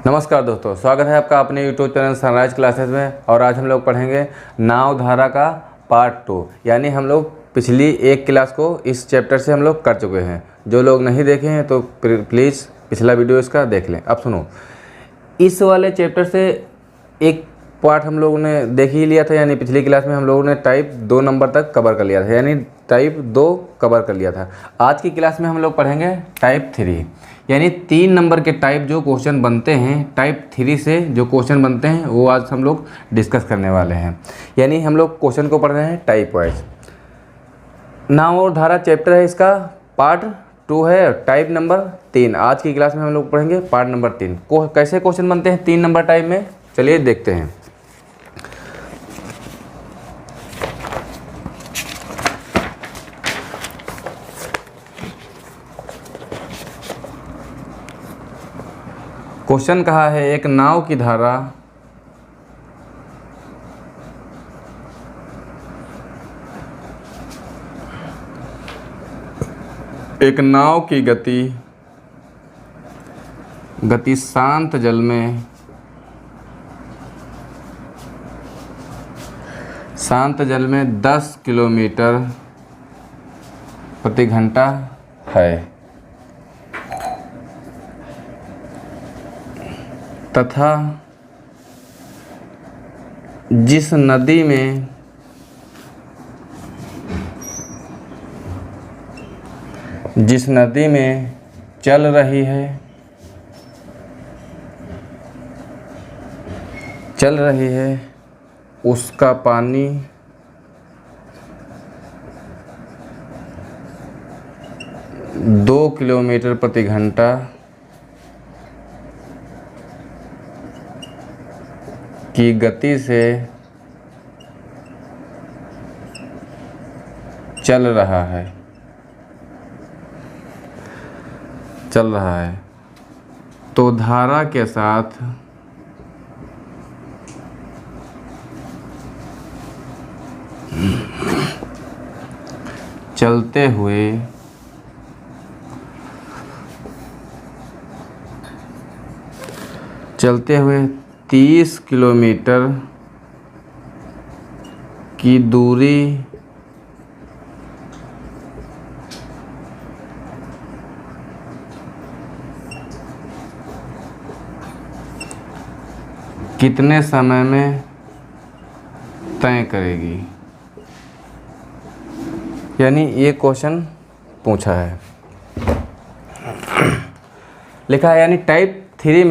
नमस्कार दोस्तों, स्वागत है आपका अपने यूट्यूब चैनल सनराइज क्लासेस में। और आज हम लोग पढ़ेंगे नाव धारा का पार्ट 2। यानी हम लोग पिछली एक क्लास को इस चैप्टर से हम लोग कर चुके हैं। जो लोग नहीं देखे हैं तो प्लीज़ पिछला वीडियो इसका देख लें। अब सुनो, इस वाले चैप्टर से एक पार्ट हम लोगों ने देख ही लिया था। यानी पिछली क्लास में हम लोगों ने टाइप 2 नंबर तक कवर कर लिया था, यानी टाइप 2 कवर कर लिया था। आज की क्लास में हम लोग पढ़ेंगे टाइप 3, यानी 3 नंबर के टाइप जो क्वेश्चन बनते हैं, टाइप 3 से जो क्वेश्चन बनते हैं वो आज हम लोग डिस्कस करने वाले हैं। यानी हम लोग क्वेश्चन को पढ़ रहे हैं टाइप वाइज। नाव और धारा चैप्टर है, इसका पार्ट 2 है, टाइप नंबर 3। आज की क्लास में हम लोग पढ़ेंगे पार्ट नंबर 3। कैसे क्वेश्चन बनते हैं 3 नंबर टाइप में, चलिए देखते हैं। क्वेश्चन कहा है, एक नाव की धारा एक नाव की गति शांत जल में 10 किलोमीटर प्रति घंटा है तथा जिस नदी में चल रही है उसका पानी 2 किलोमीटर प्रति घंटा की गति से चल रहा है। तो धारा के साथ चलते हुए 30 किलोमीटर की दूरी कितने समय में तय करेगी। यानी ये क्वेश्चन पूछा है, लिखा है। यानी टाइप 3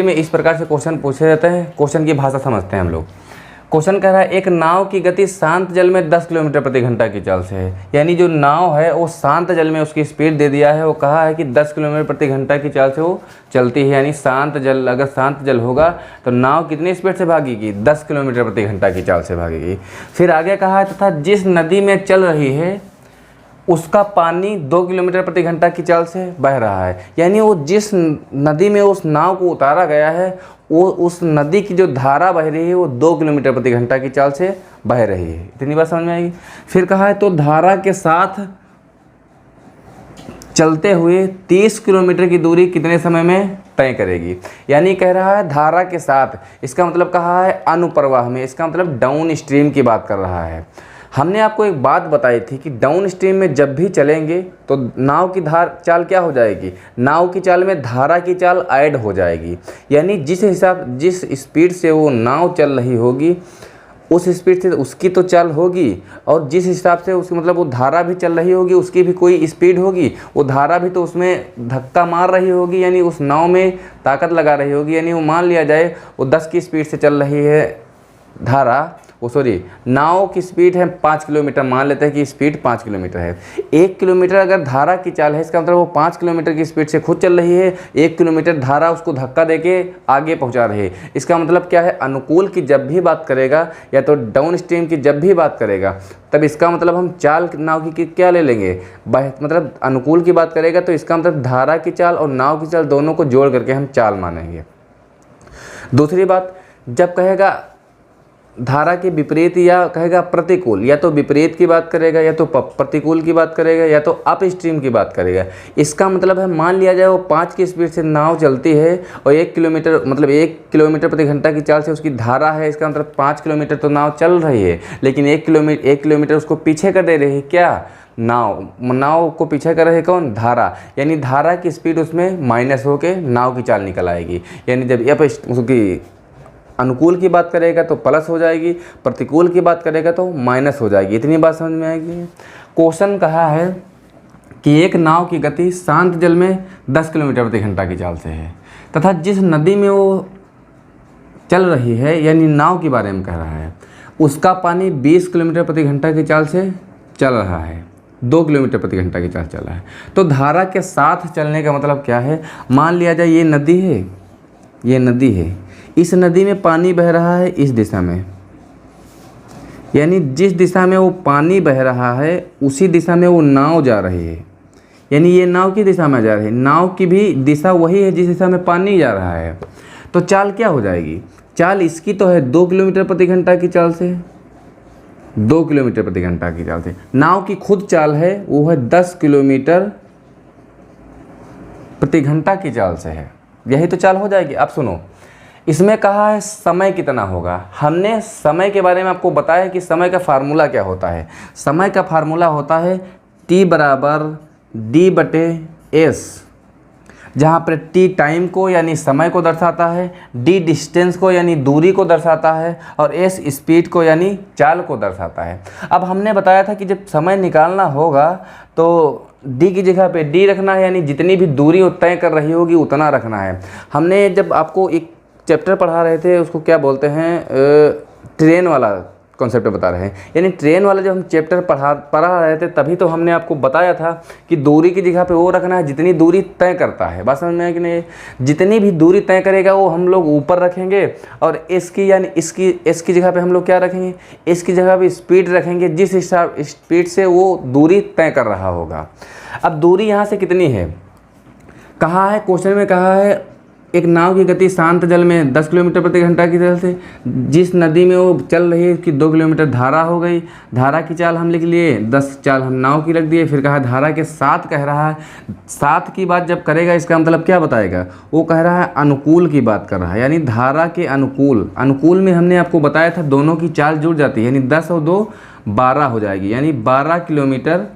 में इस प्रकार से क्वेश्चन पूछे जाते हैं। क्वेश्चन की भाषा समझते हैं हम लोग। क्वेश्चन कह रहा है, एक नाव की गति शांत जल में 10 किलोमीटर प्रति घंटा की चाल से है। यानी जो नाव है वो शांत जल में उसकी स्पीड दे दिया है, वो कहा है कि 10 किलोमीटर प्रति घंटा की चाल से वो चलती है। यानी शांत जल, अगर शांत जल होगा तो नाव कितनी स्पीड से भागेगी, 10 किलोमीटर प्रति घंटा की चाल से भागेगी। फिर आगे कहा है, तथा जिस नदी में चल रही है उसका पानी 2 किलोमीटर प्रति घंटा की चाल से बह रहा है। यानी वो जिस नदी में उस नाव को उतारा गया है वो उस नदी की जो धारा बह रही है वो 2 किलोमीटर प्रति घंटा की चाल से बह रही है। इतनी बात समझ में आएगी। फिर कहा है, तो धारा के साथ चलते हुए 30 किलोमीटर की दूरी कितने समय में तय करेगी। यानी कह रहा है धारा के साथ, इसका मतलब कहा है अनुप्रवाह में, इसका मतलब डाउन स्ट्रीम की बात कर रहा है। हमने आपको एक बात बताई थी कि डाउन स्ट्रीम में जब भी चलेंगे तो नाव की चाल क्या हो जाएगी, नाव की चाल में धारा की चाल ऐड हो जाएगी। यानी जिस स्पीड से वो नाव चल रही होगी उस स्पीड से उसकी तो चाल होगी, और जिस हिसाब से उसकी मतलब वो धारा भी चल रही होगी उसकी भी कोई स्पीड होगी। वो धारा भी तो उसमें धक्का मार रही होगी, यानी उस नाव में ताकत लगा रही होगी। यानी वो मान लिया जाए वो 10 की स्पीड से चल रही है धारा, नाव की स्पीड है 5 किलोमीटर, मान लेते हैं कि स्पीड 5 किलोमीटर है। 1 किलोमीटर अगर धारा की चाल है, इसका मतलब वो 5 किलोमीटर की स्पीड से खुद चल रही है, 1 किलोमीटर धारा उसको धक्का देके आगे पहुंचा रही है। इसका मतलब क्या है, अनुकूल की जब भी बात करेगा या तो डाउन स्ट्रीम की जब भी बात करेगा, तब इसका मतलब हम चाल नाव की क्या ले लेंगे, मतलब अनुकूल की बात करेगा तो इसका मतलब धारा की चाल और नाव की चाल दोनों को जोड़ करके हम चाल मानेंगे। दूसरी बात, जब कहेगा धारा के विपरीत या कहेगा प्रतिकूल, या तो विपरीत की बात करेगा, या तो प्रतिकूल की बात करेगा, या तो अप स्ट्रीम की बात करेगा। इसका मतलब है मान लिया जाए वो 5 की स्पीड से नाव चलती है और 1 किलोमीटर मतलब 1 किलोमीटर प्रति घंटा की चाल से उसकी धारा है, इसका मतलब 5 किलोमीटर तो नाव चल रही है, लेकिन 1 किलोमीटर उसको पीछे कर दे रही है। क्या? नाव को पीछे कर रहे हैं कौन? धारा। यानी धारा की स्पीड उसमें माइनस होके नाव की चाल निकल आएगी। यानी जब यह उसकी अनुकूल की बात करेगा तो प्लस हो जाएगी, प्रतिकूल की बात करेगा तो माइनस हो जाएगी। इतनी बात समझ में आएगी। क्वेश्चन कहा है कि एक नाव की गति शांत जल में 10 किलोमीटर प्रति घंटा की चाल से है तथा जिस नदी में वो चल रही है, यानी नाव के बारे में कह रहा है, उसका पानी 20 किलोमीटर प्रति घंटा की चाल से चल रहा है, 2 किलोमीटर प्रति घंटा की चाल चल रहा है। तो धारा के साथ चलने का मतलब क्या है? मान लिया जाए ये नदी है, ये नदी है, इस नदी में पानी बह रहा है इस दिशा में, यानी जिस दिशा में वो पानी बह रहा है उसी दिशा में वो नाव जा रही है। यानी ये नाव की दिशा में जा रही है, नाव की भी दिशा वही है जिस दिशा में पानी जा रहा है। तो चाल क्या हो जाएगी? चाल इसकी तो है 2 किलोमीटर प्रति घंटा की चाल से, 2 किलोमीटर प्रति घंटा की चाल से। नाव की खुद चाल है वो है 10 किलोमीटर प्रति घंटा की चाल से है, यही तो चाल हो जाएगी। अब सुनो, इसमें कहा है समय कितना होगा। हमने समय के बारे में आपको बताया कि समय का फार्मूला क्या होता है। समय का फार्मूला होता है T बराबर D/S, जहाँ पर T टाइम को यानी समय को दर्शाता है, D डिस्टेंस को यानी दूरी को दर्शाता है, और S स्पीड को यानी चाल को दर्शाता है। अब हमने बताया था कि जब समय निकालना होगा तो D की जगह पे D रखना है, यानी जितनी भी दूरी वो तय कर रही होगी उतना रखना है। हमने जब आपको एक चैप्टर पढ़ा रहे थे उसको क्या बोलते हैं, ट्रेन वाला कॉन्सेप्ट बता रहे हैं, यानी ट्रेन वाला जब हम चैप्टर पढ़ा रहे थे तभी तो हमने आपको बताया था कि दूरी की जगह पे वो रखना है जितनी दूरी तय करता है। बात समझ में है कि नहीं? जितनी भी दूरी तय करेगा वो हम लोग ऊपर रखेंगे, और इसकी यानी एस की जगह पे हम लोग क्या रखेंगे? एस की जगह पे स्पीड रखेंगे जिस हिसाब स्पीड से वो दूरी तय कर रहा होगा। अब दूरी यहाँ से कितनी है? कहा है क्वेश्चन में, कहा है एक नाव की गति शांत जल में 10 किलोमीटर प्रति घंटा की चाल से, जिस नदी में वो चल रही है उसकी 2 किलोमीटर धारा हो गई। धारा की चाल हम लिख लिए, 10 चाल हम नाव की रख दिए। फिर कहा धारा के साथ कह रहा है, साथ की बात जब करेगा इसका मतलब क्या बताएगा? वो कह रहा है अनुकूल की बात कर रहा है, यानी धारा के अनुकूल। अनुकूल में हमने आपको बताया था दोनों की चाल जुड़ जाती है, यानी 10 और 2 12 हो जाएगी, यानी 12 किलोमीटर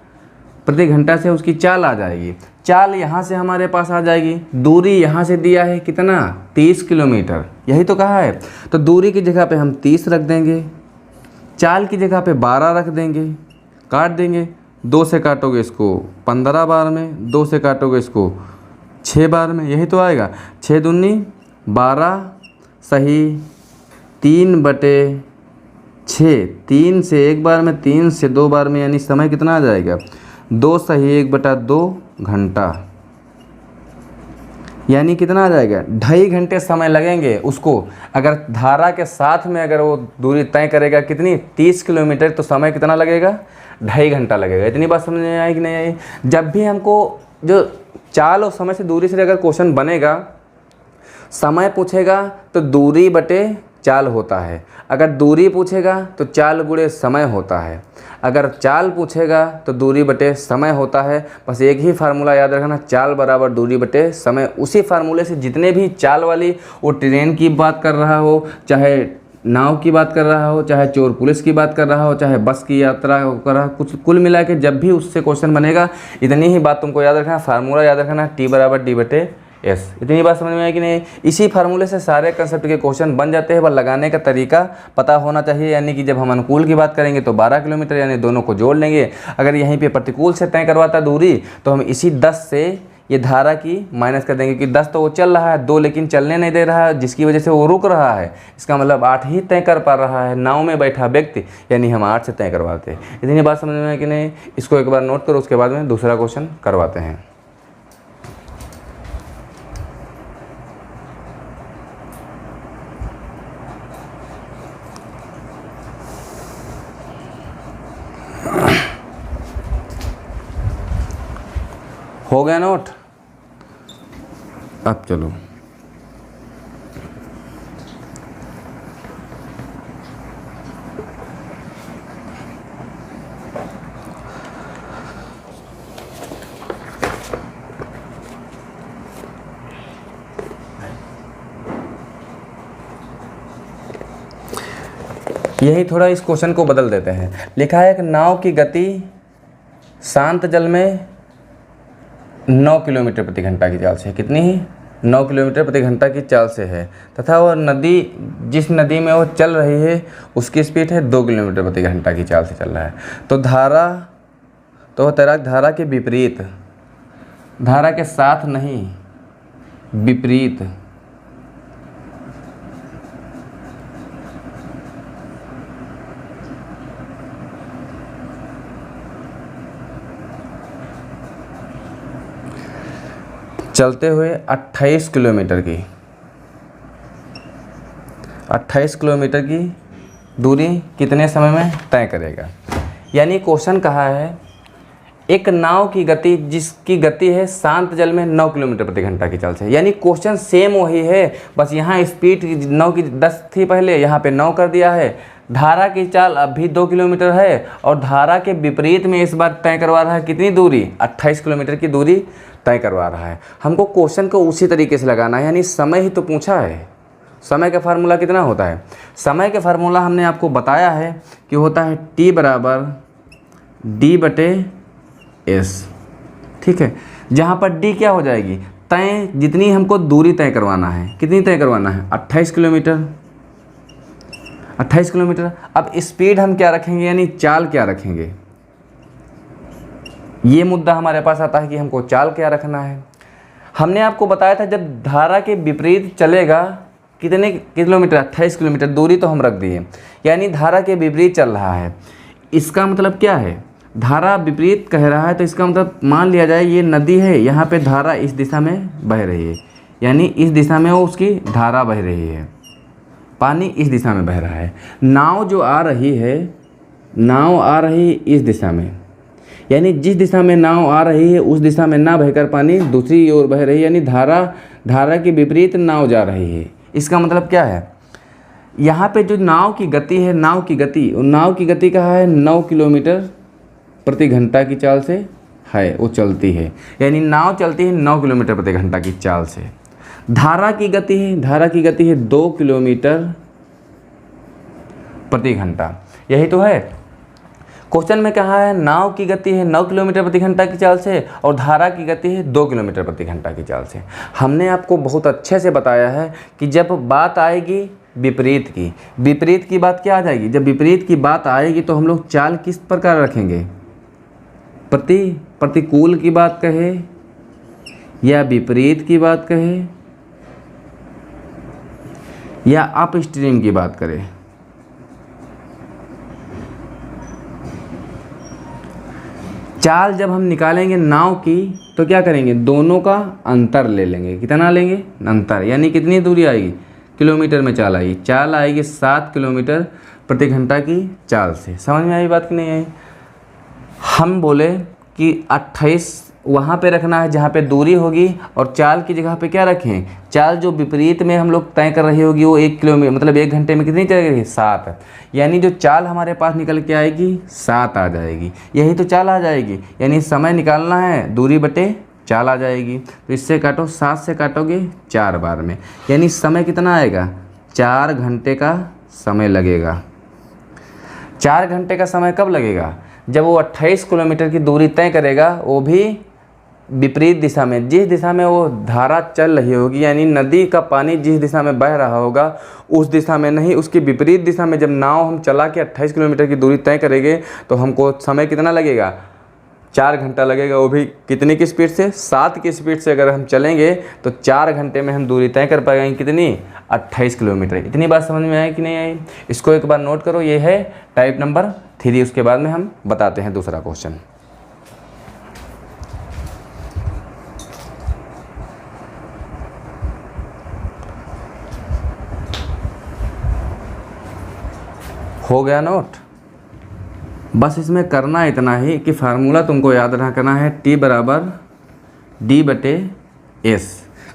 प्रति घंटा से उसकी चाल आ जाएगी। चाल यहाँ से हमारे पास आ जाएगी, दूरी यहाँ से दिया है कितना? 30 किलोमीटर, यही तो कहा है। तो दूरी की जगह पे हम 30 रख देंगे, चाल की जगह पे 12 रख देंगे, काट देंगे। 2 से काटोगे इसको 15 बार में, 2 से काटोगे इसको 6 बार में, यही तो आएगा। 6 दूनी 12 सही 3/6, 3 से 1 बार में, 3 से 2 बार में, यानी समय कितना आ जाएगा? 2 सही 1/2 घंटा, यानी कितना आ जाएगा? 2.5 घंटे समय लगेंगे उसको। अगर धारा के साथ में अगर वो दूरी तय करेगा कितनी? 30 किलोमीटर, तो समय कितना लगेगा? 2.5 घंटा लगेगा। इतनी बात समझ में आई कि नहीं आई? जब भी हमको जो चाल और समय से दूरी से अगर क्वेश्चन बनेगा, समय पूछेगा तो दूरी बटे चाल होता है, अगर दूरी पूछेगा तो चाल गुणे समय होता है, अगर चाल पूछेगा तो दूरी बटे समय होता है। बस एक ही फार्मूला याद रखना, चाल बराबर दूरी बटे समय। उसी फार्मूले से जितने भी चाल वाली, वो ट्रेन की बात कर रहा हो, चाहे नाव की बात कर रहा हो, चाहे चोर पुलिस की बात कर रहा हो, चाहे बस की यात्रा कर रहा हो, कुछ कुल मिला के जब भी उससे क्वेश्चन बनेगा इतनी ही बात तुमको याद रखना, फार्मूला याद रखना, T बराबर D/S। इतनी बात समझ में आए कि नहीं? इसी फार्मूले से सारे कंसेप्ट के क्वेश्चन बन जाते हैं, बस लगाने का तरीका पता होना चाहिए। यानी कि जब हम अनुकूल की बात करेंगे तो 12 किलोमीटर, यानी दोनों को जोड़ लेंगे। अगर यहीं पे प्रतिकूल से तय करवाता दूरी तो हम इसी 10 से ये धारा की माइनस कर देंगे कि 10 तो वो चल रहा है, 2 लेकिन चलने नहीं दे रहा है, जिसकी वजह से वो रुक रहा है। इसका मतलब 8 ही तय कर पा रहा है नाव में बैठा व्यक्ति, यानी हम 8 से तय करवाते हैं। इतनी बात समझ में है कि नहीं? इसको एक बार नोट करो, उसके बाद में दूसरा क्वेश्चन करवाते हैं। हो गया नोट? अब चलो यही थोड़ा इस क्वेश्चन को बदल देते हैं। लिखा है कि नाव की गति शांत जल में 9 किलोमीटर प्रति घंटा की चाल से है। कितनी ही? 9 किलोमीटर प्रति घंटा की चाल से है, तथा वह नदी, जिस नदी में वो चल रही है उसकी स्पीड है 2 किलोमीटर प्रति घंटा की चाल से चल रहा है। तो तैराक धारा के विपरीत, धारा के साथ नहीं, विपरीत चलते हुए 28 किलोमीटर की दूरी कितने समय में तय करेगा। यानी क्वेश्चन कहा है एक नाव की गति, जिसकी गति है शांत जल में 9 किलोमीटर प्रति घंटा की चाल से। यानी क्वेश्चन सेम वही है, बस यहाँ स्पीड 9 की 10 थी पहले, यहाँ पे 9 कर दिया है। धारा की चाल अब भी 2 किलोमीटर है और धारा के विपरीत में इस बार तय करवा रहा है कितनी दूरी, 28 किलोमीटर की दूरी तय करवा रहा है। हमको क्वेश्चन को उसी तरीके से लगाना है, यानी समय ही तो पूछा है। समय का फार्मूला कितना होता है? समय का फार्मूला हमने आपको बताया है कि होता है T बराबर D/S। ठीक है, जहाँ पर D क्या हो जाएगी, तय, जितनी हमको दूरी तय करवाना है, कितनी तय करवाना है, 28 किलोमीटर। 28 किलोमीटर। अब स्पीड हम क्या रखेंगे, यानी चाल क्या रखेंगे, ये मुद्दा हमारे पास आता है कि हमको चाल क्या रखना है। हमने आपको बताया था जब धारा के विपरीत चलेगा कितने किलोमीटर, 28 किलोमीटर दूरी तो हम रख दिए, यानी धारा के विपरीत चल रहा है। इसका मतलब क्या है, धारा विपरीत कह रहा है तो इसका मतलब मान लिया जाए ये नदी है, यहाँ पे धारा इस दिशा में बह रही है, यानी इस दिशा में वो उसकी धारा बह रही है, पानी इस दिशा में बह रहा है। नाव जो आ रही है, नाव आ रही इस दिशा में, यानी जिस दिशा में नाव आ रही है उस दिशा में ना बहकर पानी दूसरी ओर बह रही है, यानी धारा के विपरीत नाव जा रही है। इसका मतलब क्या है, यहाँ पे जो नाव की गति है, नाव की गति कहाँ है, 9 किलोमीटर प्रति घंटा की चाल से है, वो चलती है, यानी नाव चलती है 9 किलोमीटर प्रति घंटा की चाल से। धारा की गति है 2 किलोमीटर प्रति घंटा। यही तो है क्वेश्चन में कहा है, नाव की गति है 9 किलोमीटर प्रति घंटा की चाल से और धारा की गति है 2 किलोमीटर प्रति घंटा की चाल से। हमने आपको बहुत अच्छे से बताया है कि जब बात आएगी विपरीत की बात क्या आ जाएगी, जब विपरीत की बात आएगी तो हम लोग चाल किस प्रकार रखेंगे, प्रतिकूल की बात कहे या विपरीत की बात कहे या अपस्ट्रीम की बात करें। चाल जब हम निकालेंगे नाव की तो क्या करेंगे, दोनों का अंतर ले लेंगे। कितना लेंगे, अंतर, यानी कितनी दूरी आएगी, किलोमीटर में चाल आएगी। चाल आएगी 7 किलोमीटर प्रति घंटा की चाल से। समझ में आई बात कि नहीं आई? हम बोले कि 28 वहाँ पे रखना है जहाँ पे दूरी होगी और चाल की जगह पे क्या रखें, चाल जो विपरीत में हम लोग तय कर रही होगी वो 1 किलोमीटर मतलब 1 घंटे में कितनी चलेगी, 7। यानी जो चाल हमारे पास निकल के आएगी 7 आ जाएगी। यही तो चाल आ जाएगी, यानी समय निकालना है, दूरी बटे चाल आ जाएगी। तो इससे काटो, 7 से काटोगे 4 बार में, यानी समय कितना आएगा, 4 घंटे का समय लगेगा। 4 घंटे का समय कब लगेगा, जब वो 28 किलोमीटर की दूरी तय करेगा, वो भी विपरीत दिशा में, जिस दिशा में वो धारा चल रही होगी, यानी नदी का पानी जिस दिशा में बह रहा होगा उस दिशा में नहीं, उसकी विपरीत दिशा में जब नाव हम चला के 28 किलोमीटर की दूरी तय करेंगे तो हमको समय कितना लगेगा, 4 घंटा लगेगा। वो भी कितनी की स्पीड से, 7 की स्पीड से अगर हम चलेंगे तो 4 घंटे में हम दूरी तय कर पाएंगे, कितनी, 28 किलोमीटर। इतनी बात समझ में आई कि नहीं आई? इसको एक बार नोट करो, ये है टाइप नंबर 3। उसके बाद में हम बताते हैं दूसरा क्वेश्चन। हो गया नोट? बस इसमें करना इतना ही कि फार्मूला तुमको याद रखना है, T बराबर D/S,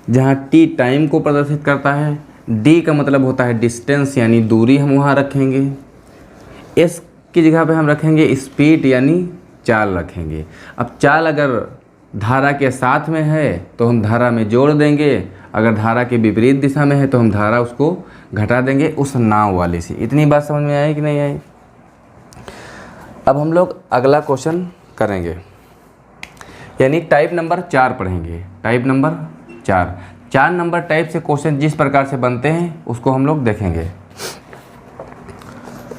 जहाँ T टाइम को प्रदर्शित करता है, D का मतलब होता है डिस्टेंस यानी दूरी, हम वहाँ रखेंगे। S की जगह पे हम रखेंगे स्पीड यानी चाल रखेंगे। अब चाल अगर धारा के साथ में है तो हम धारा में जोड़ देंगे, अगर धारा के विपरीत दिशा में है तो हम धारा उसको घटा देंगे उस नाव वाले से। इतनी बात समझ में आई कि नहीं आई? अब हम लोग अगला क्वेश्चन करेंगे, यानी टाइप नंबर 4 पढ़ेंगे। टाइप नंबर 4 नंबर टाइप से क्वेश्चन जिस प्रकार से बनते हैं उसको हम लोग देखेंगे।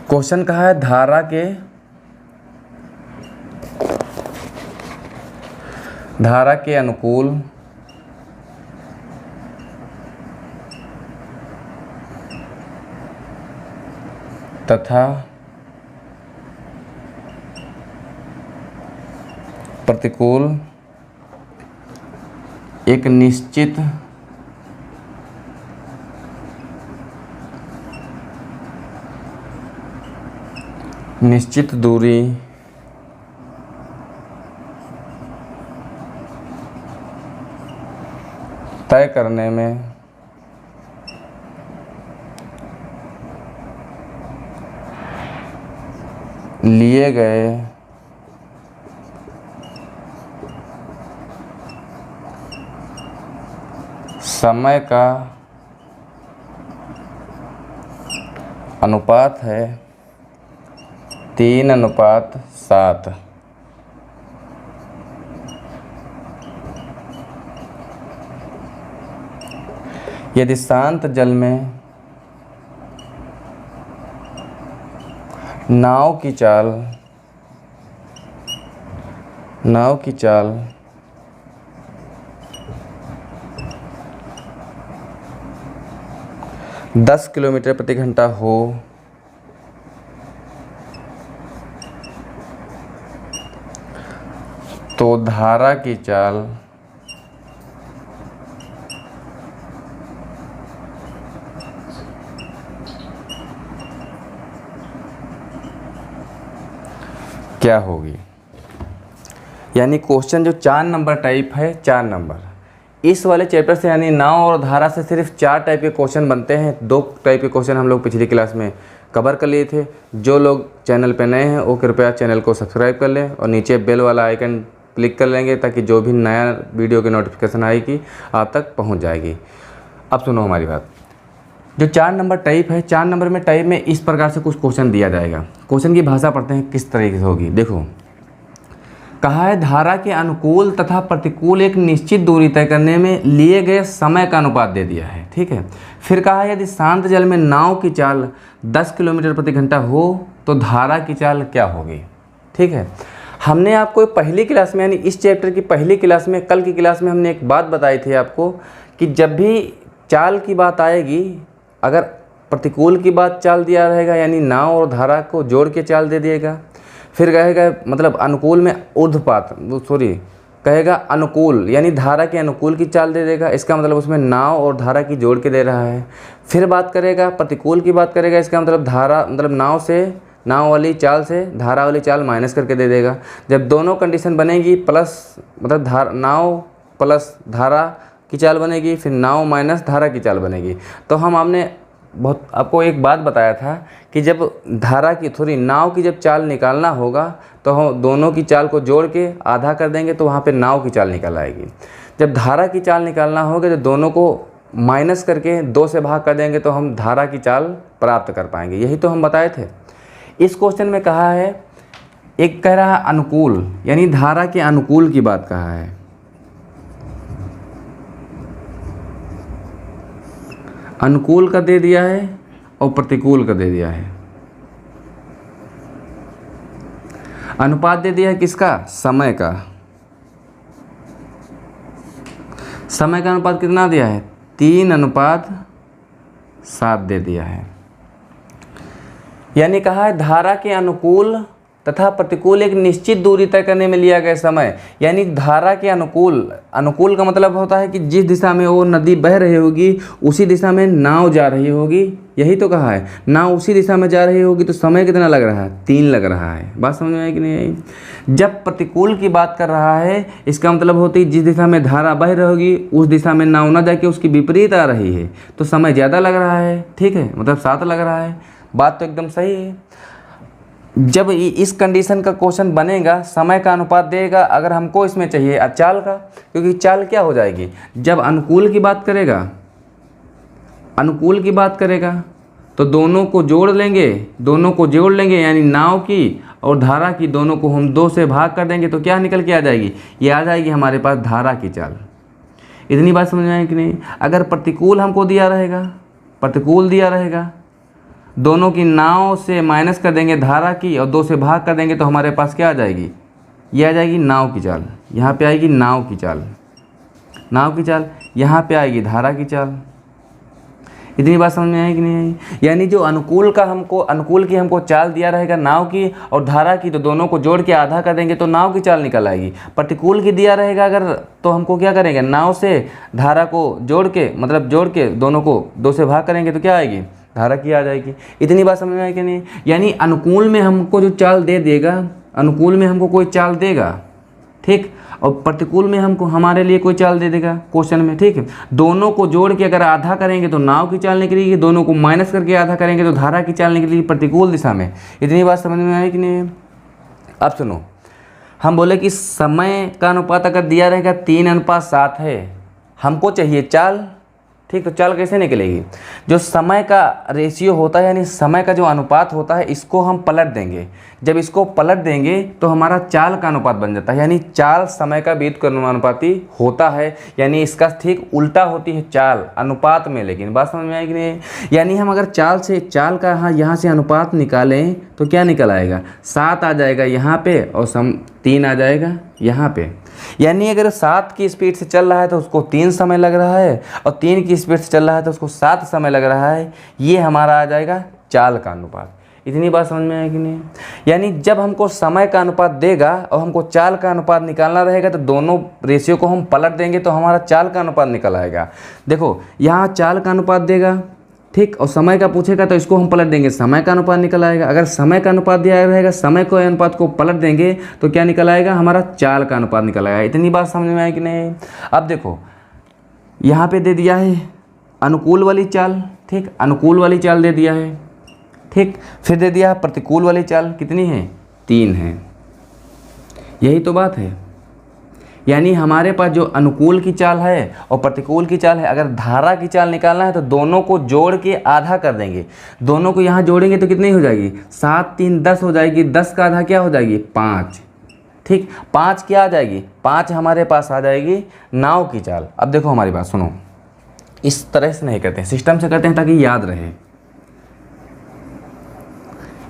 क्वेश्चन कहा है धारा के अनुकूल तथा प्रतिकूल एक निश्चित दूरी तय करने में लिए गए समय का अनुपात है 3:7। यदि शांत जल में नाव की चाल 10 किलोमीटर प्रति घंटा हो तो धारा की चाल क्या होगी? यानी क्वेश्चन जो 4 नंबर टाइप है, 4 नंबर इस वाले चैप्टर से, यानी नाव और धारा से सिर्फ 4 टाइप के क्वेश्चन बनते हैं। 2 टाइप के क्वेश्चन हम लोग पिछली क्लास में कवर कर लिए थे। जो लोग चैनल पे नए हैं वो कृपया चैनल को सब्सक्राइब कर लें और नीचे बेल वाला आइकन क्लिक कर लेंगे ताकि जो भी नया वीडियो की नोटिफिकेशन आएगी आप तक पहुँच जाएगी। अब सुनो हमारी बात। जो 4 नंबर टाइप है, 4 नंबर में टाइप में इस प्रकार से कुछ क्वेश्चन दिया जाएगा। क्वेश्चन की भाषा पढ़ते हैं किस तरीके से होगी। देखो, कहा है धारा के अनुकूल तथा प्रतिकूल एक निश्चित दूरी तय करने में लिए गए समय का अनुपात दे दिया है, ठीक है। फिर कहा है यदि शांत जल में नाव की चाल 10 किलोमीटर प्रति घंटा हो तो धारा की चाल क्या होगी, ठीक है। हमने आपको पहली क्लास में, यानी इस चैप्टर की पहली क्लास में, कल की क्लास में हमने एक बात बताई थी आपको कि जब भी चाल की बात आएगी, अगर प्रतिकूल की बात चाल दिया रहेगा यानी नाव और धारा को जोड़ के चाल दे दिएगा। फिर कहेगा मतलब अनुकूल में कहेगा अनुकूल यानी धारा के अनुकूल की चाल दे देगा, इसका मतलब उसमें नाव और धारा की जोड़ के दे रहा है। फिर बात करेगा प्रतिकूल की बात करेगा, इसका मतलब नाव वाली चाल से धारा वाली चाल माइनस करके दे देगा। जब दोनों कंडीशन बनेगी प्लस मतलब नाव प्लस धारा की चाल बनेगी, फिर नाव माइनस धारा की चाल बनेगी। तो हमने बहुत आपको एक बात बताया था कि जब नाव की जब चाल निकालना होगा तो हम दोनों की चाल को जोड़ के आधा कर देंगे तो वहाँ पे नाव की चाल निकल आएगी। जब धारा की चाल निकालना होगा तो दोनों को माइनस करके 2 से भाग कर देंगे तो हम धारा की चाल प्राप्त कर पाएंगे। यही तो हम बताए थे। इस क्वेश्चन में कहा है, एक कह रहा है अनुकूल यानी धारा के अनुकूल की बात कहा है। अनुकूल का दे दिया है और प्रतिकूल का दे दिया है। अनुपात दे दिया है किसका? समय का। समय का अनुपात कितना दिया है? 3:7 दे दिया है। यानी कहा है धारा के अनुकूल तथा प्रतिकूल एक निश्चित दूरी तय करने में लिया गया समय। यानी धारा के अनुकूल का मतलब होता है कि जिस दिशा में वो नदी बह रही होगी उसी दिशा में नाव जा रही होगी। यही तो कहा है, नाव उसी दिशा में जा रही होगी तो समय कितना लग रहा है? 3 लग रहा है। बात समझ में आई कि नहीं आई? जब प्रतिकूल की बात कर रहा है इसका मतलब होती है जिस दिशा में धारा बह रही होगी उस दिशा में नाव ना जाके उसकी विपरीत आ रही है तो समय ज़्यादा लग रहा है, ठीक है, मतलब 7 लग रहा है। बात तो एकदम सही है। जब इस कंडीशन का क्वेश्चन बनेगा, समय का अनुपात देगा अगर हमको इसमें चाहिए चाल का, क्योंकि चाल क्या हो जाएगी, जब अनुकूल की बात करेगा, अनुकूल की बात करेगा तो दोनों को जोड़ लेंगे, दोनों को जोड़ लेंगे यानी नाव की और धारा की दोनों को हम 2 से भाग कर देंगे तो क्या निकल के आ जाएगी, ये आ जाएगी हमारे पास धारा की चाल। इतनी बात समझ में आई कि नहीं। अगर प्रतिकूल हमको दिया रहेगा, प्रतिकूल दिया रहेगा, दोनों की नाव से माइनस कर देंगे धारा की और 2 से भाग कर देंगे तो हमारे पास क्या आ जाएगी, ये आ जाएगी नाव की चाल। यहाँ पे आएगी नाव की चाल, नाव की चाल, यहाँ पे आएगी धारा की चाल। इतनी बात समझ में आई कि नहीं आई। यानी जो अनुकूल का हमको, अनुकूल की हमको चाल दिया रहेगा नाव की और धारा की, तो दोनों को जोड़ के आधा कर देंगे तो नाव की चाल निकल आएगी। प्रतिकूल की दिया रहेगा अगर, तो हमको क्या करेंगे, नाव से धारा को जोड़ के, मतलब जोड़ के दोनों को 2 से भाग करेंगे तो क्या आएगी, धारा की आ जाएगी। इतनी बात समझ में आई कि नहीं। यानी अनुकूल में हमको जो चाल दे देगा, अनुकूल में हमको कोई चाल देगा, ठीक, और प्रतिकूल में हमको हमारे लिए कोई चाल दे देगा क्वेश्चन में, ठीक है। दोनों को जोड़ के अगर आधा करेंगे तो नाव की चाल निकलेगी, दोनों को माइनस करके आधा करेंगे तो धारा की चाल निकलेगी प्रतिकूल दिशा में। इतनी बात समझ में आई कि नहीं। अब सुनो, हम बोले कि समय का अनुपात अगर दिया रहेगा 3:7 है, हमको चाहिए चाल, ठीक, तो चाल कैसे निकलेगी, जो समय का रेशियो होता है यानी समय का जो अनुपात होता है इसको हम पलट देंगे। जब इसको पलट देंगे तो हमारा चाल का अनुपात बन जाता है, यानी चाल समय का व्युत्क्रमानुपाती होता है, यानी इसका ठीक उल्टा होती है चाल अनुपात में। लेकिन बात समझ में आएगी नहीं। यानी हम अगर चाल से, चाल का यहाँ से अनुपात निकालें तो क्या निकल आएगा, 7 आ जाएगा यहाँ पे और 3 आ जाएगा यहाँ पे। यानी अगर 7 की स्पीड से चल रहा है तो उसको 3 समय लग रहा है और 3 की स्पीड से चल रहा है तो उसको 7 समय लग रहा है। ये हमारा आ जाएगा चाल का अनुपात। इतनी बात समझ में आएगी नहीं। यानी जब हमको समय का अनुपात देगा और हमको चाल का अनुपात निकालना रहेगा तो दोनों रेशियो को हम पलट देंगे तो हमारा चाल का अनुपात निकल आएगा। देखो यहाँ चाल का अनुपात देगा, ठीक, और समय का पूछेगा तो इसको हम पलट देंगे, समय का अनुपात निकल आएगा। अगर समय का अनुपात दिया रहेगा, समय को अनुपात को पलट देंगे तो क्या निकल आएगा, हमारा चाल का अनुपात निकल आएगा। इतनी बात समझ में आएगी कि नहीं। अब देखो यहाँ पे दे दिया है अनुकूल वाली चाल, ठीक, अनुकूल वाली चाल दे दिया है, ठीक, फिर दे दिया प्रतिकूल वाली चाल, कितनी है, 3 है। यही तो बात है। यानी हमारे पास जो अनुकूल की चाल है और प्रतिकूल की चाल है, अगर धारा की चाल निकालना है तो दोनों को जोड़ के आधा कर देंगे। दोनों को यहाँ जोड़ेंगे तो कितनी हो जाएगी, 7 3 10 हो जाएगी। 10 का आधा क्या हो जाएगी, 5, ठीक। 5 क्या आ जाएगी, 5 हमारे पास आ जाएगी नाव की चाल। अब देखो हमारी बात सुनो, इस तरह से नहीं करते हैं, सिस्टम से करते हैं ताकि याद रहे।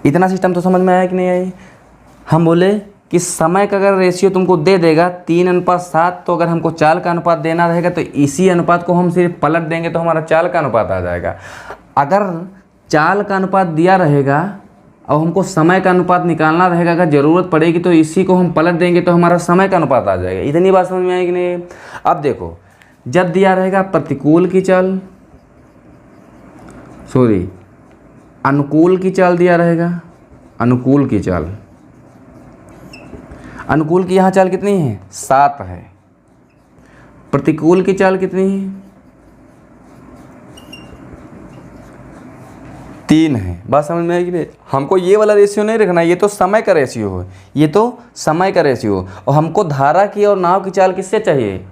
इतना सिस्टम तो समझ में आया कि नहीं आई। हम बोले कि समय का अगर रेशियो तुमको दे देगा 3:7, तो अगर हमको चाल का अनुपात देना रहेगा तो इसी अनुपात को हम सिर्फ पलट देंगे तो हमारा चाल का अनुपात आ जाएगा। अगर चाल का अनुपात दिया रहेगा और हमको समय का अनुपात निकालना रहेगा, अगर ज़रूरत पड़ेगी तो इसी को हम पलट देंगे तो हमारा समय का अनुपात आ जाएगा। इतनी बात समझ में आएगी नहीं। अब देखो, जब दिया रहेगा प्रतिकूल की चाल, सॉरी अनुकूल की चाल दिया रहेगा, अनुकूल की चाल, अनुकूल की यहाँ चाल कितनी है, 7 है। प्रतिकूल की चाल कितनी है, 3 है। बात समझ में आएगी। हमको ये वाला रेशियो नहीं रखना, ये तो समय का रेशियो है, ये तो समय का रेशियो। और हमको धारा की और नाव की चाल किससे चाहिए,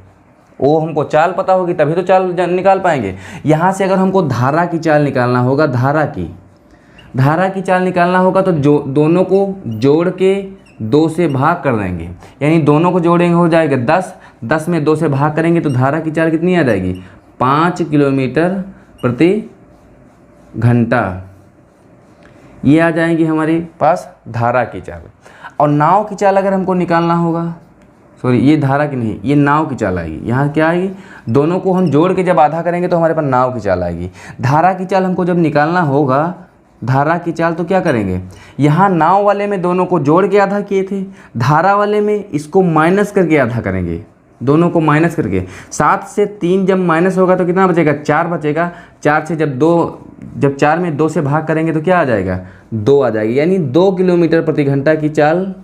वो हमको चाल पता होगी तभी तो चाल निकाल पाएंगे। यहाँ से अगर हमको धारा की चाल निकालना होगा, धारा की चाल निकालना होगा तो जो दोनों को जोड़ के 2 से भाग कर देंगे, यानी दोनों को जोड़ेंगे हो जाएगा 10, 10 में 2 से भाग करेंगे तो धारा की चाल कितनी आ जाएगी, 5 किलोमीटर प्रति घंटा। ये आ जाएंगी हमारे पास धारा की चाल। और नाव की चाल अगर हमको निकालना होगा, सॉरी ये धारा की नहीं, ये नाव की चाल आएगी। यहाँ क्या आएगी, दोनों को हम जोड़ के जब आधा करेंगे तो हमारे पास नाव की चाल आएगी। धारा की चाल हमको जब निकालना होगा, धारा की चाल तो क्या करेंगे, यहाँ नाव वाले में दोनों को जोड़ के आधा किए थे, धारा वाले में इसको माइनस करके आधा करेंगे, दोनों को माइनस करके। 7 से 3 जब माइनस होगा तो कितना बचेगा, 4 बचेगा। 4 से जब 4 में 2 से भाग करेंगे तो क्या आ जाएगा, 2 आ जाएगी। यानी 2 किलोमीटर प्रति घंटा की चाल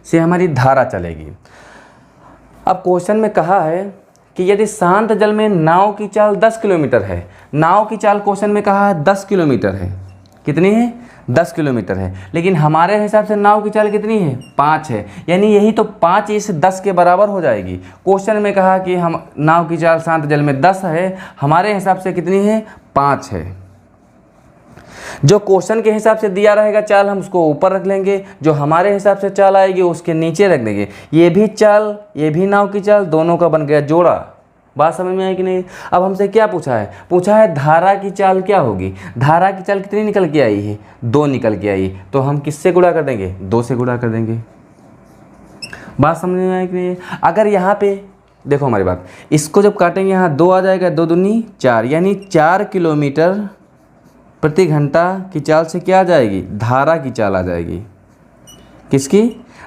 से हमारी धारा चलेगी। अब क्वेश्चन में कहा है कि यदि शांत जल में नाव की चाल 10 किलोमीटर है, नाव की चाल क्वेश्चन में कहा है 10 किलोमीटर है, कितनी है, 10 किलोमीटर है, लेकिन हमारे हिसाब से नाव की चाल कितनी है 5 है, यानी यही तो 5 इस 10 के बराबर हो जाएगी। क्वेश्चन में कहा कि हम नाव की चाल शांत जल में 10 है, हमारे हिसाब से कितनी है 5 है। जो क्वेश्चन के हिसाब से दिया रहेगा चाल हम उसको ऊपर रख लेंगे, जो हमारे हिसाब से चाल आएगी उसके नीचे रख देंगे। ये भी चाल ये भी नाव की चाल, दोनों का बन गया जोड़ा। बात समझ में आई कि नहीं। अब हमसे क्या पूछा है, पूछा है धारा की चाल क्या होगी। धारा की चाल कितनी निकल के आई है 2 निकल के आई, तो हम किससे गुणा कर देंगे 2 से गुणा कर देंगे। बात समझ में आई कि नहीं। अगर यहाँ पे देखो हमारी बात, इसको जब काटेंगे यहाँ 2 आ जाएगा, 2 दूनी 4, यानी 4 किलोमीटर प्रति घंटा की चाल से क्या आ जाएगी धारा की चाल आ जाएगी। किसकी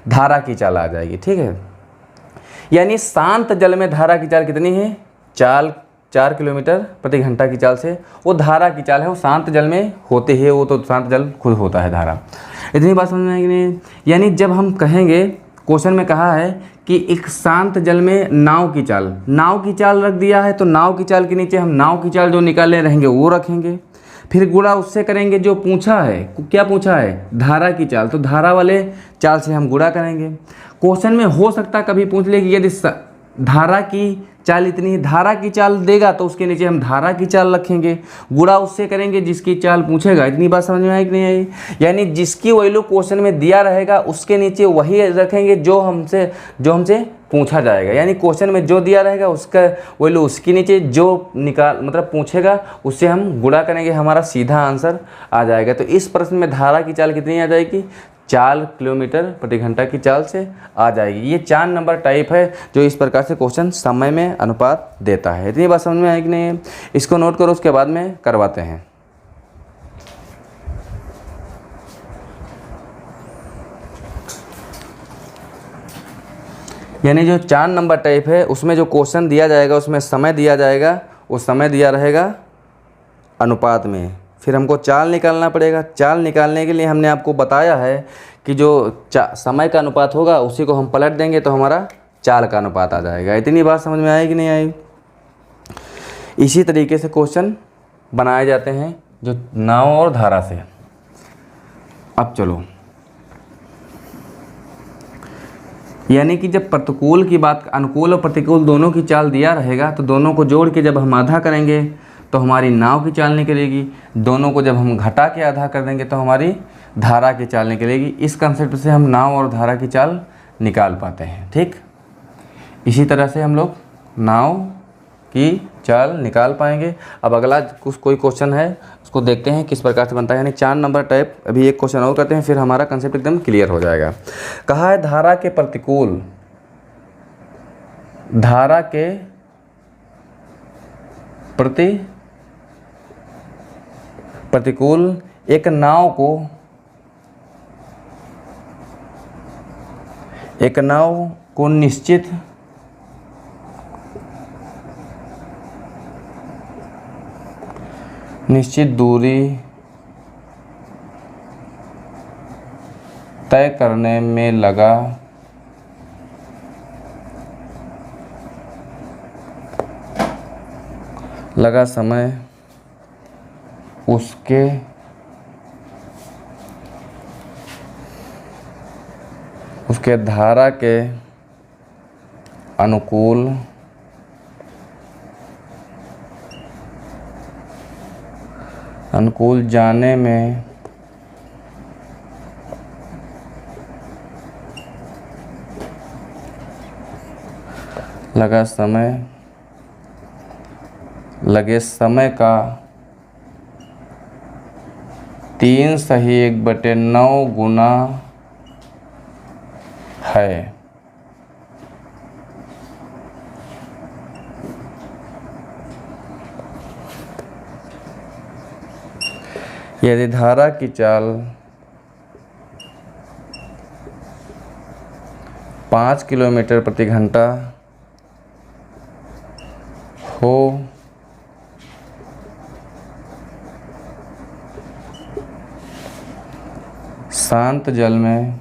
धारा की चाल आ जाएगी, ठीक है। यानी शांत जल में धारा की चाल कितनी है 4 किलोमीटर प्रति घंटा की चाल से, वो धारा की चाल है, वो शांत जल में होते हैं, वो तो शांत जल खुद होता है धारा। इतनी बात समझ में आएगी नहीं। यानी जब हम कहेंगे, क्वेश्चन में कहा है कि एक शांत जल में नाव की चाल रख दिया है, तो नाव की चाल के नीचे हम नाव की चाल जो निकाले रहेंगे वो रखेंगे, फिर गुणा उससे करेंगे जो पूछा है। क्या पूछा है धारा की चाल, तो धारा वाले चाल से हम गुणा करेंगे। क्वेश्चन में हो सकता कभी पूछ ले कि यदि धारा की चाल इतनी है, धारा की चाल देगा तो उसके नीचे हम धारा की चाल रखेंगे, गुणा उससे करेंगे जिसकी चाल पूछेगा। इतनी बात समझ में आई कि नहीं आई। यानी जिसकी वैल्यू क्वेश्चन में दिया रहेगा उसके नीचे वही रखेंगे जो हमसे पूछा जाएगा। यानी क्वेश्चन में जो दिया रहेगा उसका वैल्यू उसके नीचे जो मतलब पूछेगा उससे हम गुणा करेंगे, हमारा सीधा आंसर आ जाएगा। तो इस प्रश्न में धारा की चाल कितनी आ जाएगी 4 किलोमीटर प्रति घंटा की चाल से आ जाएगी। ये 4 नंबर टाइप है जो इस प्रकार से क्वेश्चन समय में अनुपात देता है। इतनी बात समझ में आई कि नहीं। इसको नोट करो, उसके बाद में करवाते हैं। यानी जो 4 नंबर टाइप है उसमें जो क्वेश्चन दिया जाएगा उसमें समय दिया जाएगा, वो समय दिया रहेगा अनुपात में। फिर हमको चाल निकालना पड़ेगा। चाल निकालने के लिए हमने आपको बताया है कि जो समय का अनुपात होगा उसी को हम पलट देंगे तो हमारा चाल का अनुपात आ जाएगा। इतनी बात समझ में आई कि नहीं आई। इसी तरीके से क्वेश्चन बनाए जाते हैं जो नाव और धारा से। अब चलो, यानी कि जब प्रतिकूल की बात, अनुकूल और प्रतिकूल दोनों की चाल दिया रहेगा तो दोनों को जोड़ के जब हम आधा करेंगे तो हमारी नाव की चाल निकलेगी। दोनों को जब हम घटा के आधा कर देंगे तो हमारी धारा की चाल निकलेगी। इस कंसेप्ट से हम नाव और धारा की चाल निकाल पाते हैं। ठीक, इसी तरह से हम लोग नाव की चाल निकाल पाएंगे। अब अगला कोई क्वेश्चन है उसको देखते हैं किस प्रकार से बनता है। यानी 4 नंबर टाइप, अभी एक क्वेश्चन और करते हैं फिर हमारा कंसेप्ट एकदम क्लियर हो जाएगा। कहा है धारा के प्रतिकूल एक नाव को निश्चित दूरी तय करने में लगा समय उसके धारा के अनुकूल जाने में लगे समय का 3/1/9 गुना है। यदि धारा की चाल 5 किलोमीटर प्रति घंटा हो शांत जल में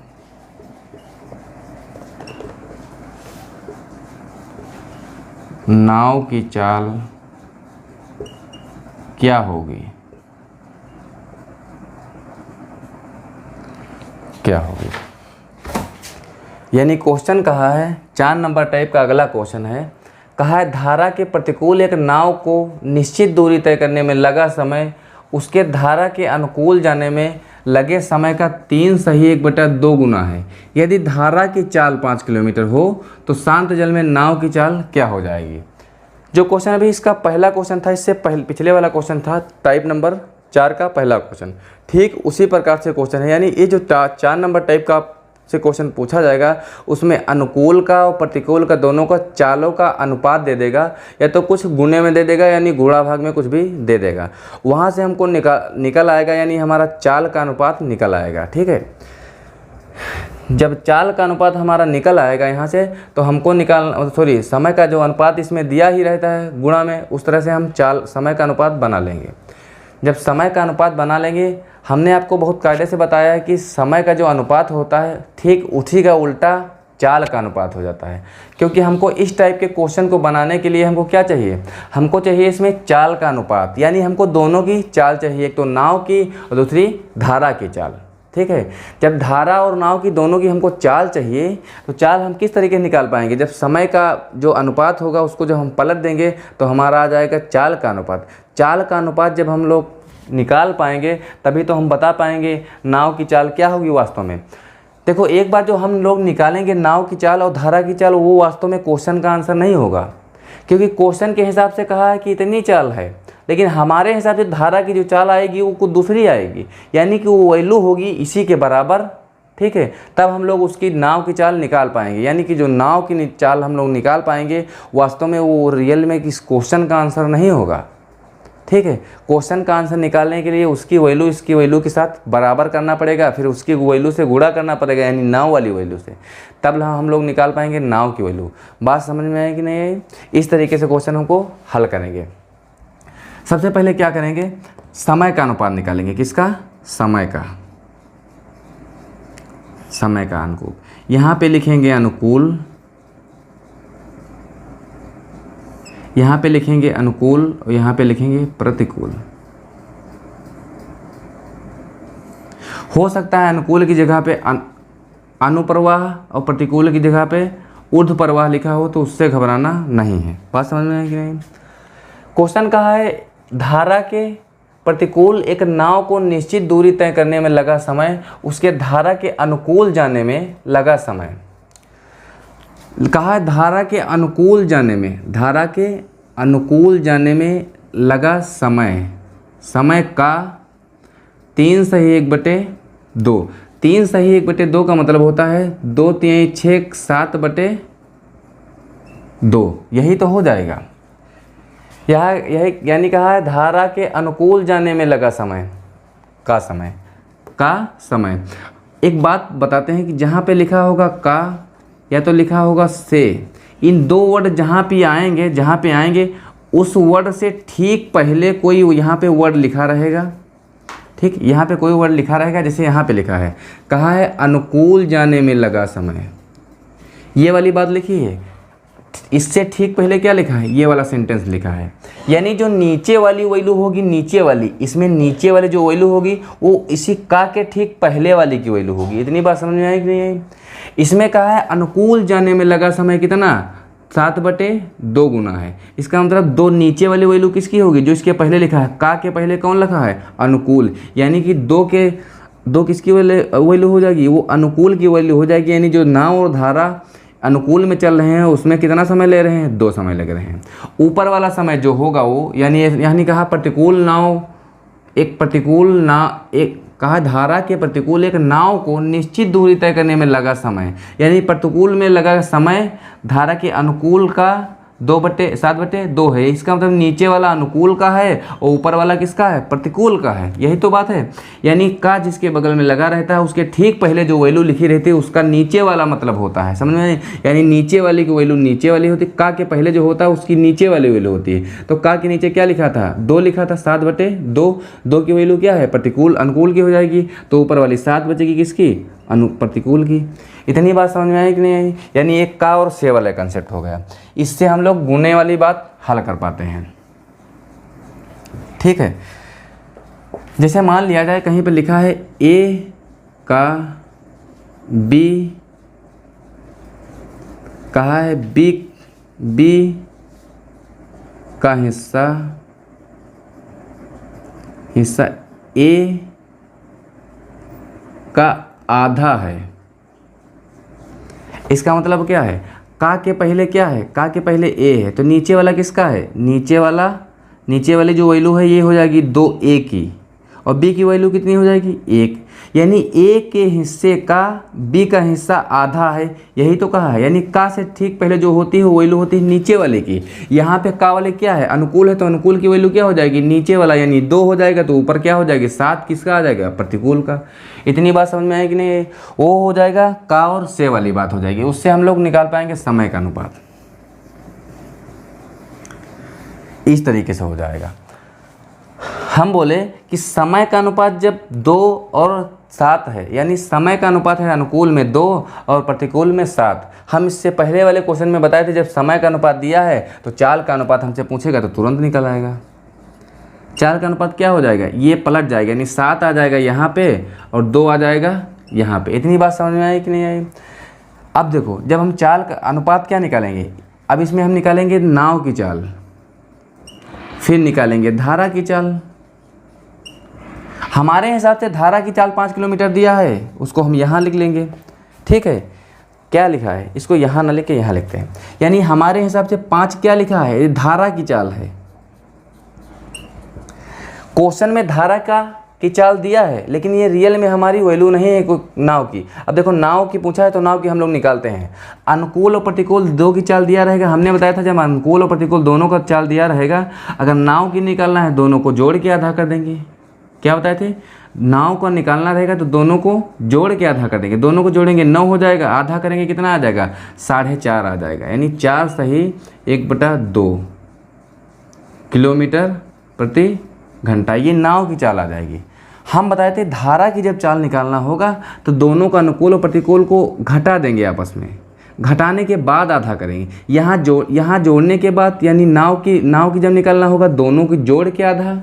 नाव की चाल क्या होगी। क्या होगी। यानी क्वेश्चन कहा है 4 नंबर टाइप का अगला क्वेश्चन है, कहा है धारा के प्रतिकूल एक नाव को निश्चित दूरी तय करने में लगा समय उसके धारा के अनुकूल जाने में लगे समय का 3 सही 1/2 गुना है। यदि धारा की चाल 5 किलोमीटर हो तो शांत जल में नाव की चाल क्या हो जाएगी। जो क्वेश्चन अभी इसका पहला क्वेश्चन था, इससे पिछले वाला क्वेश्चन था टाइप नंबर 4 का पहला क्वेश्चन, ठीक उसी प्रकार से क्वेश्चन है। यानी ये जो 4 नंबर टाइप का से क्वेश्चन पूछा जाएगा उसमें अनुकूल का और प्रतिकूल का दोनों का चालों का अनुपात दे देगा, या तो कुछ गुणे में दे देगा यानी गुणा भाग में कुछ भी दे देगा। वहाँ से हमको निकल आएगा, यानी हमारा चाल का अनुपात निकल आएगा। ठीक है, जब चाल का अनुपात हमारा निकल आएगा यहाँ से तो हमको समय का जो अनुपात इसमें दिया ही रहता है गुणा में, उस तरह से हम समय का अनुपात बना लेंगे। जब समय का अनुपात बना लेंगे, हमने आपको बहुत कायदे से बताया है कि समय का जो अनुपात होता है ठीक उसी का उल्टा चाल का अनुपात हो जाता है। क्योंकि हमको इस टाइप के क्वेश्चन को बनाने के लिए हमको क्या चाहिए, हमको चाहिए इसमें चाल का अनुपात, यानी हमको दोनों की चाल चाहिए, एक तो नाव की और दूसरी धारा की चाल। ठीक है, जब धारा और नाव की दोनों की हमको चाल चाहिए तो चाल हम किस तरीके निकाल पाएंगे, जब समय का जो अनुपात होगा उसको जब हम पलट देंगे तो हमारा आ जाएगा चाल का अनुपात। चाल का अनुपात जब हम लोग निकाल पाएंगे तभी तो हम बता पाएंगे नाव की चाल क्या होगी वास्तव में। देखो, एक बार जो हम लोग निकालेंगे नाव की चाल और धारा की चाल, वो वास्तव में क्वेश्चन का आंसर नहीं होगा, क्योंकि क्वेश्चन के हिसाब से कहा है कि इतनी चाल है, लेकिन हमारे हिसाब से धारा की जो चाल आएगी वो कुछ दूसरी आएगी, यानी कि वो वैल्यू होगी इसी के बराबर। ठीक है, तब हम लोग उसकी नाव की चाल निकाल पाएंगे, यानी कि जो नाव की चाल हम लोग निकाल पाएंगे वास्तव में वो रियल में किस क्वेश्चन का आंसर नहीं होगा। ठीक है, क्वेश्चन का आंसर निकालने के लिए उसकी वैल्यू इसकी वैल्यू के साथ बराबर करना पड़ेगा, फिर उसकी वैल्यू से गुणा करना पड़ेगा, यानी नाव वाली वैल्यू से, तब हम लोग निकाल पाएंगे नाव की वैल्यू। बात समझ में आई कि नहीं आई। इस तरीके से क्वेश्चन हमको हल करेंगे। सबसे पहले क्या करेंगे, समय का अनुपात निकालेंगे। किसका, समय का अनुकूल। यहाँ पे लिखेंगे अनुकूल, यहाँ पे लिखेंगे अनुकूल और यहाँ पे लिखेंगे प्रतिकूल। हो सकता है अनुकूल की जगह पे अनुप्रवाह और प्रतिकूल की जगह पे ऊर्ध्व प्रवाह लिखा हो, तो उससे घबराना नहीं है। बात समझ में आई कि नहीं। क्वेश्चन कहा है धारा के प्रतिकूल एक नाव को निश्चित दूरी तय करने में लगा समय उसके धारा के अनुकूल जाने में लगा समय। कहा है धारा के अनुकूल जाने में लगा समय का 3 सही 1/2। 3 सही 1/2 का मतलब होता है 2 3 6 7/2, यही तो हो जाएगा। यही यानी कहा है धारा के अनुकूल जाने में लगा समय का समय। एक बात बताते हैं कि जहाँ पे लिखा होगा का या तो लिखा होगा से, इन दो वर्ड जहाँ पे आएंगे उस वर्ड से ठीक पहले कोई यहाँ पे वर्ड लिखा रहेगा। ठीक, यहाँ पे कोई वर्ड लिखा रहेगा, जैसे यहाँ पे लिखा है, कहा है अनुकूल जाने में लगा समय, ये वाली बात लिखी है। इससे ठीक पहले क्या लिखा है, ये वाला सेंटेंस लिखा है। यानी जो नीचे वाली वैल्यू होगी, इसमें नीचे वाली जो वैल्यू होगी वो इसी का के ठीक पहले वाली की वैल्यू होगी। इतनी बात समझ में आई कि नहीं आई। इसमें कहा है अनुकूल जाने में लगा समय कितना, 7/2 गुना है। इसका मतलब 2 नीचे वाली वैल्यू किसकी होगी, जो इसके पहले लिखा है, का के पहले कौन लिखा है, अनुकूल, यानी कि 2 किसकी वैल्यू हो जाएगी, वो अनुकूल की वैल्यू हो जाएगी। यानी जो नाव और धारा अनुकूल में चल रहे हैं उसमें कितना समय ले रहे हैं, 2 समय लग रहे हैं। ऊपर वाला समय जो होगा वो यानी कहा कहा धारा के प्रतिकूल एक नाव को निश्चित दूरी तय करने में लगा समय, यानी प्रतिकूल में लगा समय धारा के अनुकूल का 7/2 है। इसका मतलब नीचे वाला अनुकूल का है और ऊपर वाला किसका है, प्रतिकूल का है। यही तो बात है। यानी का जिसके बगल में लगा रहता है उसके ठीक पहले जो वैल्यू लिखी रहती है उसका नीचे वाला मतलब होता है, समझ में। यानी नीचे वाली की वैल्यू नीचे वाली होती है, का के पहले जो होता है उसकी नीचे वाली वैल्यू होती है। तो का के नीचे क्या लिखा था, 2 लिखा था, 7/2। 2 की वैल्यू क्या है, प्रतिकूल अनुकूल की हो जाएगी, तो ऊपर वाली 7 बचेगी किसकी, प्रतिकूल की। इतनी बात समझ में आई कि नहीं आई। यानी एक का और से वाला कंसेप्ट हो गया। इससे हम लोग गुणे वाली बात हल कर पाते हैं। ठीक है, जैसे मान लिया जाए कहीं पर लिखा है a का बी कहा है बी का हिस्सा ए का आधा है। इसका मतलब क्या है, का के पहले क्या है, का के पहले ए है, तो नीचे वाला किसका है, नीचे वाली जो वैल्यू है ये हो जाएगी 2a की, और b की वैल्यू कितनी हो जाएगी 1, यानी a के हिस्से का b का हिस्सा आधा है, यही तो कहा है। यानी का से ठीक पहले जो होती है वो वैल्यू होती है नीचे वाले की। यहाँ पे का वाले क्या है, अनुकूल है, तो अनुकूल की वैल्यू क्या हो जाएगी, नीचे वाला, यानी 2 हो जाएगा, तो ऊपर क्या हो जाएगी 7, किसका आ जाएगा, प्रतिकूल का। इतनी बात समझ में आएगी कि नहीं, वो हो जाएगा का और से वाली बात हो जाएगी। उससे हम लोग निकाल पाएंगे समय का अनुपात, इस तरीके से हो जाएगा। हम बोले कि समय का अनुपात जब 2 और 7 है, यानी समय का अनुपात है अनुकूल में 2 और प्रतिकूल में 7। हम इससे पहले वाले क्वेश्चन में बताए थे जब समय का अनुपात दिया है तो चाल का अनुपात हमसे पूछेगा तो तुरंत निकल आएगा। चाल का अनुपात क्या हो जाएगा, ये पलट जाएगा, यानी 7 आ जाएगा यहाँ पे और 2 आ जाएगा यहाँ पे। इतनी बात समझ में आई कि नहीं आई। अब देखो, जब हम चाल का अनुपात क्या निकालेंगे, अब इसमें हम निकालेंगे नाव की चाल, फिर निकालेंगे धारा की चाल। हमारे हिसाब से धारा की चाल 5 किलोमीटर दिया है, उसको हम यहाँ लिख लेंगे, ठीक है। क्या लिखा है, इसको यहाँ ना लिख के यहाँ लिखते हैं, यानी हमारे हिसाब से 5 क्या लिखा है, ये धारा की चाल है। क्वेश्चन में धारा की चाल दिया है, लेकिन ये रियल में हमारी वैल्यू नहीं है कोई नाव की। अब देखो, नाव की पूछा है तो नाव की हम लोग निकालते हैं। अनुकूल और प्रतिकूल 2 की चाल दिया रहेगा, हमने बताया था जब अनुकूल और प्रतिकूल दोनों का चाल दिया रहेगा, अगर नाव की निकालना है दोनों को जोड़ के आधा कर देंगे। क्या बताए थे, नाव को निकालना रहेगा तो दोनों को जोड़ के आधा कर देंगे, दोनों को जोड़ेंगे 9 हो जाएगा, आधा करेंगे कितना आ जाएगा 4.5 आ जाएगा, यानी 4 सही 1/2 किलोमीटर प्रति घंटा, ये नाव की चाल आ जाएगी। हम बताए थे धारा की जब चाल निकालना होगा तो दोनों का अनुकूल और प्रतिकूल को घटा देंगे आपस में, घटाने के बाद आधा करेंगे। यहाँ जोड़ने के बाद, यानी नाव की जब निकालना होगा दोनों की जोड़ के आधा,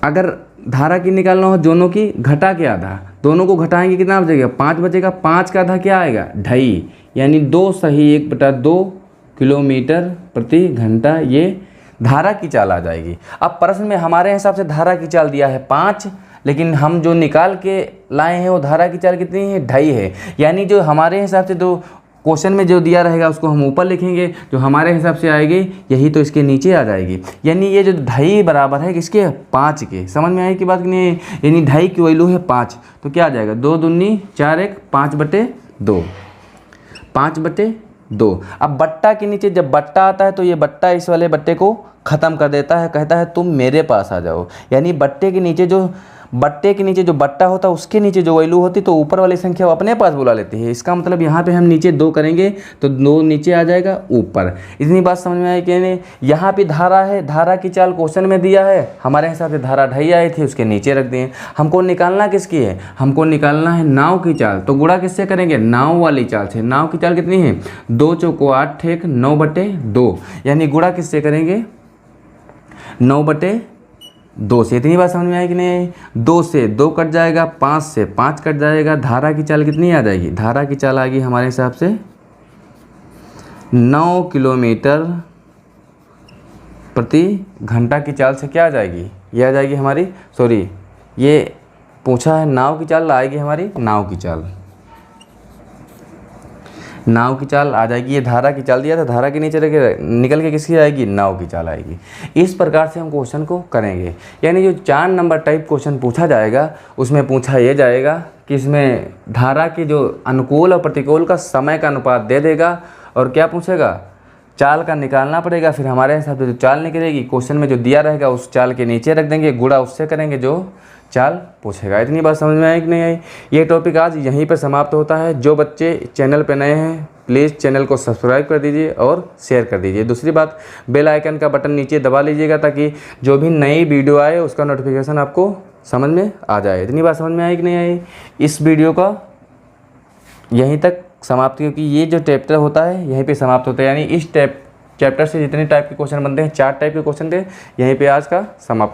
अगर धारा की निकालना हो दोनों की घटा के आधा, दोनों को घटाएंगे कितना बचेगा 5 बचेगा, 5 का आधा क्या आएगा 2.5, यानी 2 सही 1/2 किलोमीटर प्रति घंटा, ये धारा की चाल आ जाएगी। अब प्रश्न में हमारे हिसाब से धारा की चाल दिया है 5, लेकिन हम जो निकाल के लाए हैं वो धारा की चाल कितनी है 2.5 है, यानी जो हमारे हिसाब से जो क्वेश्चन में जो दिया रहेगा उसको हम ऊपर लिखेंगे, जो हमारे हिसाब से आएगी यही तो इसके नीचे आ जाएगी। यानी ये जो 2.5 बराबर है किसके 5 के, समझ में आई की बात नहीं है, यानी 2.5 की वैल्यू है 5, तो क्या आ जाएगा 2 दूनी 4 1 5/2, 5/2। अब बट्टा के नीचे जब बट्टा आता है तो ये बट्टा इस वाले बट्टे को ख़त्म कर देता है, कहता है तुम मेरे पास आ जाओ, यानी बट्टे के नीचे जो बट्टा होता है उसके नीचे जो वैल्यू होती तो ऊपर वाली संख्या वो अपने पास बुला लेती है। इसका मतलब यहाँ पे हम नीचे 2 करेंगे तो 2 नीचे आ जाएगा ऊपर। इतनी बात समझ में आई कि नहीं। यहाँ पे धारा है, धारा की चाल क्वेश्चन में दिया है, हमारे हिसाब से धारा 2.5 आई थी, उसके नीचे रख दिए। हमको निकालना किसकी है, हमको निकालना है नाव की चाल, तो गुणा किससे करेंगे नाव वाली चाल से। नाव की चाल कितनी है 2 चौको 8 1 9/2, यानी गुणा किससे करेंगे 9/2 से। इतनी बात समझ में आई कि नहीं। 2 से 2 कट जाएगा, 5 से 5 कट जाएगा, धारा की चाल कितनी आ जाएगी, धारा की चाल आएगी हमारे हिसाब से 9 किलोमीटर प्रति घंटा की चाल से क्या आ जाएगी, ये आ जाएगी हमारी, सॉरी ये पूछा है नाव की चाल आएगी हमारी, नाव की चाल आ जाएगी। ये धारा की चाल दिया था, धारा के नीचे निकल के किसकी आएगी, नाव की चाल आएगी। इस प्रकार से हम क्वेश्चन को करेंगे। यानी जो 4 नंबर टाइप क्वेश्चन पूछा जाएगा उसमें पूछा ये जाएगा कि इसमें धारा के जो अनुकूल और प्रतिकूल का समय का अनुपात दे देगा, और क्या पूछेगा चाल का निकालना पड़ेगा। फिर हमारे हिसाब से जो चाल निकलेगी क्वेश्चन में जो दिया रहेगा उस चाल के नीचे रख देंगे, गुणा उससे करेंगे जो चाल पूछेगा। इतनी बात समझ में आई कि नहीं आई। ये टॉपिक आज यहीं पर समाप्त होता है। जो बच्चे चैनल पर नए हैं प्लीज़ चैनल को सब्सक्राइब कर दीजिए और शेयर कर दीजिए। दूसरी बात, बेल आइकन का बटन नीचे दबा लीजिएगा ताकि जो भी नई वीडियो आए उसका नोटिफिकेशन आपको समझ में आ जाए। इतनी बात समझ में आई कि नहीं आई। इस वीडियो का यहीं तक समाप्त, क्योंकि ये जो चैप्टर होता है यहीं पे समाप्त होता है। यानी इस चैप्टर से जितने टाइप के क्वेश्चन बनते हैं, 4 टाइप के क्वेश्चन थे, यहीं पे आज का समाप्त।